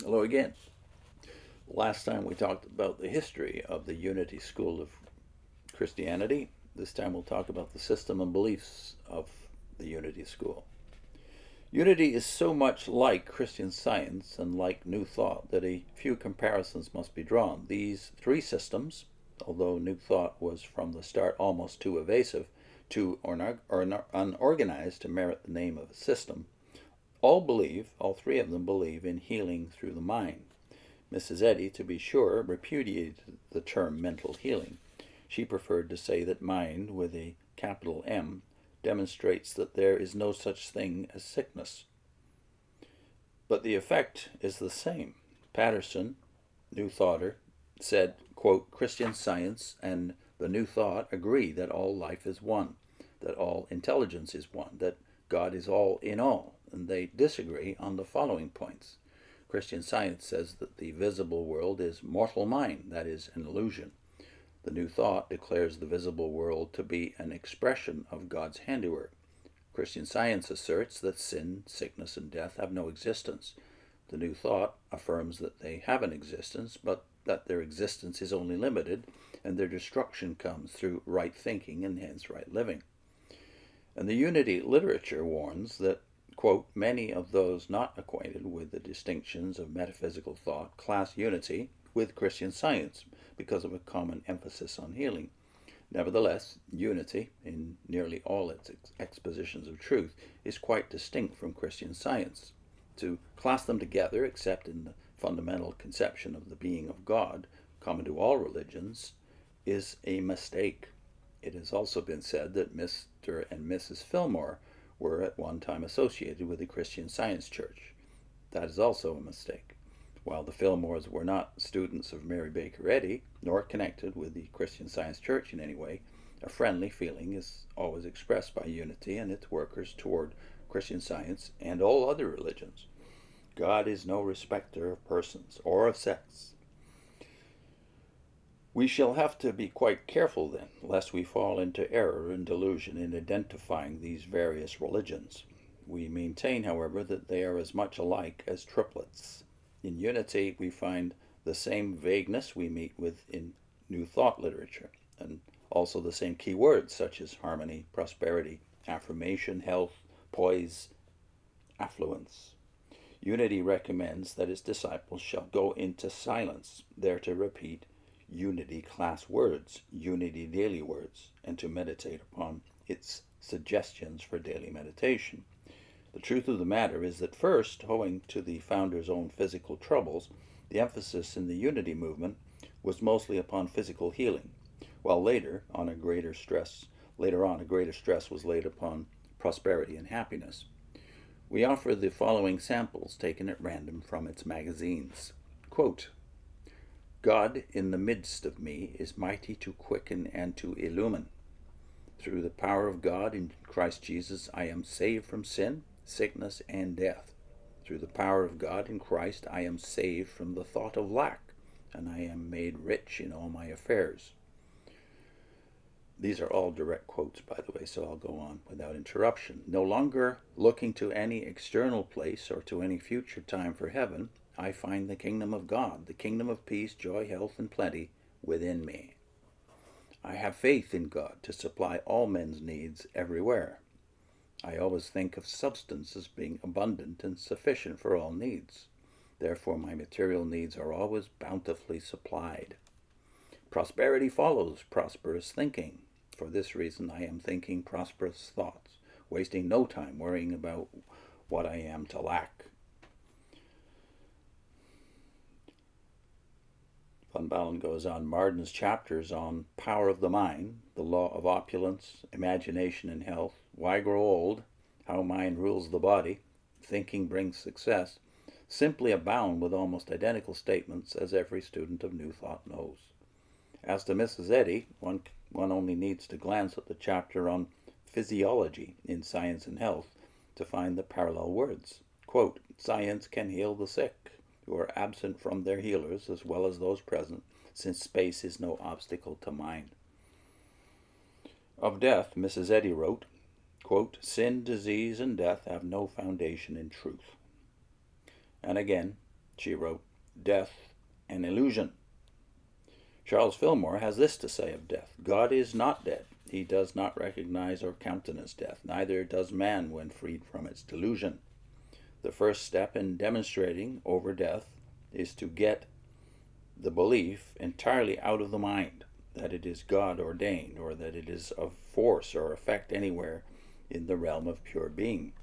Hello again. Last time we talked about the history of the Unity School of Christianity. This time we'll talk about the system and beliefs of the Unity School. Unity is so much like Christian Science and like New Thought that a few comparisons must be drawn. These three systems, although New Thought was from the start almost too evasive, too unorganized to merit the name of a system, all three of them believe in healing through the mind. Mrs. Eddy, to be sure, repudiated the term mental healing. She preferred to say that mind, with a capital M, demonstrates that there is no such thing as sickness. But the effect is the same. Patterson, New Thoughter, said, quote, Christian Science and the New Thought agree that all life is one, that all intelligence is one, that God is all in all, and they disagree on the following points. Christian Science says that the visible world is mortal mind, that is, an illusion. The New Thought declares the visible world to be an expression of God's handiwork. Christian Science asserts that sin, sickness, and death have no existence. The New Thought affirms that they have an existence, but that their existence is only limited, and their destruction comes through right thinking and hence right living. And the Unity literature warns that, quote, many of those not acquainted with the distinctions of metaphysical thought class unity with Christian Science because of a common emphasis on healing. Nevertheless, unity, in nearly all its expositions of truth, is quite distinct from Christian Science. To class them together, except in the fundamental conception of the being of God, common to all religions, is a mistake. It has also been said that Mr. and Mrs. Fillmore were at one time associated with the Christian Science Church. That is also a mistake. While the Fillmores were not students of Mary Baker Eddy, nor connected with the Christian Science Church in any way, a friendly feeling is always expressed by Unity and its workers toward Christian Science and all other religions. God is no respecter of persons or of sects. We shall have to be quite careful then, lest we fall into error and delusion in identifying these various religions. We maintain, however, that they are as much alike as triplets. In Unity, we find the same vagueness we meet with in New Thought literature, and also the same key words such as harmony, prosperity, affirmation, health, poise, affluence. Unity recommends that its disciples shall go into silence, there to repeat Unity class words, Unity daily words, and to meditate upon its suggestions for daily meditation. The truth of the matter is that first, owing to the founder's own physical troubles, the emphasis in the Unity movement was mostly upon physical healing, while later on a greater stress was laid upon prosperity and happiness. We offer the following samples taken at random from its magazines. Quote, God in the midst of me is mighty to quicken and to illumine. Through the power of God in Christ Jesus, I am saved from sin, sickness, and death. Through the power of God in Christ, I am saved from the thought of lack, and I am made rich in all my affairs. These are all direct quotes, by the way, so I'll go on without interruption. No longer looking to any external place or to any future time for heaven, I find the kingdom of God, the kingdom of peace, joy, health, and plenty within me. I have faith in God to supply all men's needs everywhere. I always think of substance as being abundant and sufficient for all needs. Therefore, my material needs are always bountifully supplied. Prosperity follows prosperous thinking. For this reason, I am thinking prosperous thoughts, wasting no time worrying about what I am to lack. Von Baalen goes on, Marden's chapters on power of the mind, the law of opulence, imagination and health, why grow old, how mind rules the body, thinking brings success, simply abound with almost identical statements as every student of New Thought knows. As to Mrs. Eddy, one only needs to glance at the chapter on physiology in Science and Health to find the parallel words. Quote, science can heal the sick, who are absent from their healers as well as those present, since space is no obstacle to mind. Of death, Mrs. Eddy wrote, quote, sin, disease, and death have no foundation in truth. And again, She wrote, "Death, an illusion." Charles Fillmore has this to say of death: "God is not dead. He does not recognize or countenance death. Neither does man when freed from its delusion. The first step in demonstrating over death is to get the belief entirely out of the mind that it is God ordained, or that it is of force or effect anywhere in the realm of pure being.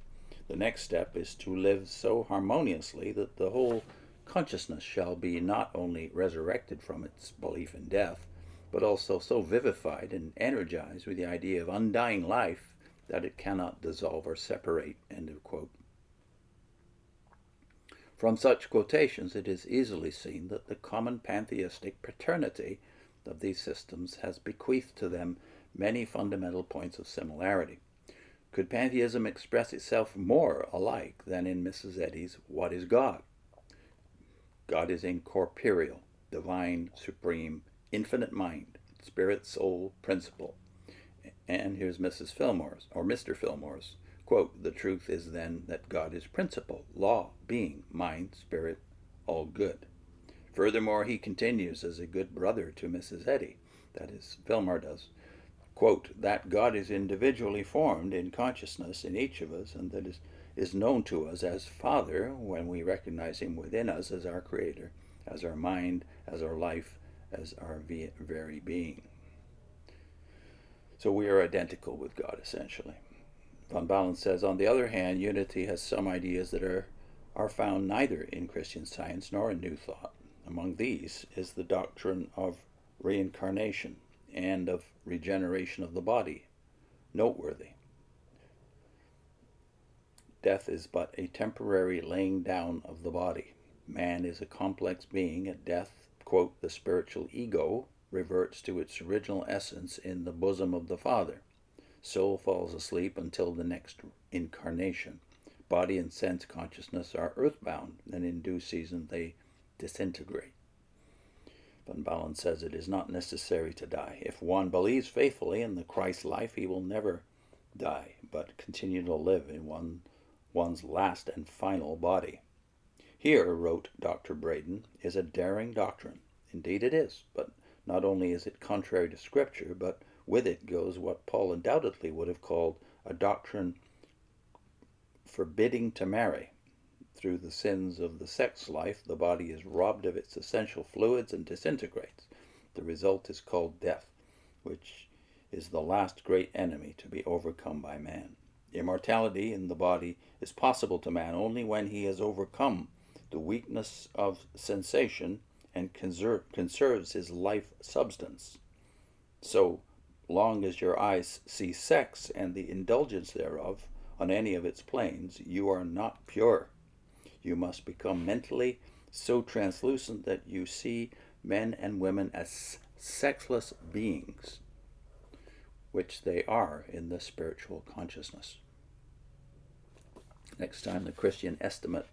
The next step is to live so harmoniously that the whole consciousness shall be not only resurrected from its belief in death, but also so vivified and energized with the idea of undying life that it cannot dissolve or separate." End of quote. From such quotations, it is easily seen that the common pantheistic paternity of these systems has bequeathed to them many fundamental points of similarity. Could pantheism express itself more alike than in Mrs. Eddy's "What is God?" God is incorporeal, divine, supreme, infinite mind, spirit, soul, principle. And here's Mrs. Fillmore's, or Mr. Fillmore's, quote, "The truth is then that God is principle, law, being, mind, spirit, all good." Furthermore, he continues as a good brother to Mrs. Eddy, that is, Fillmore does, quote, "that God is individually formed in consciousness in each of us, and that is known to us as Father when we recognize him within us as our Creator, as our mind, as our life, as our very being." So we are identical with God, essentially. Von Baalen says, on the other hand, unity has some ideas that are found neither in Christian Science nor in New Thought. Among these is the doctrine of reincarnation and of regeneration of the body, noteworthy. Death is but a temporary laying down of the body. Man is a complex being. At death, quote, "the spiritual ego reverts to its original essence in the bosom of the Father. Soul falls asleep until the next incarnation. Body and sense consciousness are earthbound, and in due season they disintegrate." Von Baalen says it is not necessary to die. If one believes faithfully in the Christ life, he will never die, but continue to live in one's last and final body. "Here," wrote Dr. Braden, "is a daring doctrine. Indeed it is, but not only is it contrary to Scripture, but with it goes what Paul undoubtedly would have called a doctrine forbidding to marry. Through the sins of the sex life, the body is robbed of its essential fluids and disintegrates. The result is called death, which is the last great enemy to be overcome by man. Immortality in the body is possible to man only when he has overcome the weakness of sensation and conserves his life substance. So long as your eyes see sex and the indulgence thereof on any of its planes, you are not pure. You must become mentally so translucent that you see men and women as sexless beings, which they are in the spiritual consciousness." Next time, the Christian estimate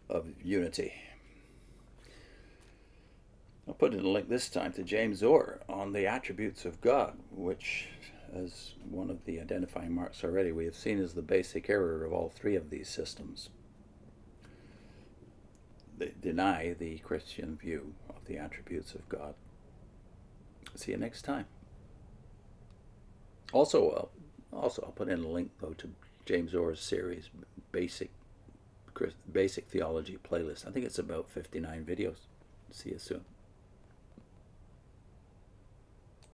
of unity. I'll put in a link this time to James Orr on the attributes of God, which, as one of the identifying marks already, we have seen as the basic error of all three of these systems. They deny the Christian view of the attributes of God. See you next time. Also, I'll put in a link, though, to James Orr's series, Basic Theology Playlist. I think it's about 59 videos. See you soon.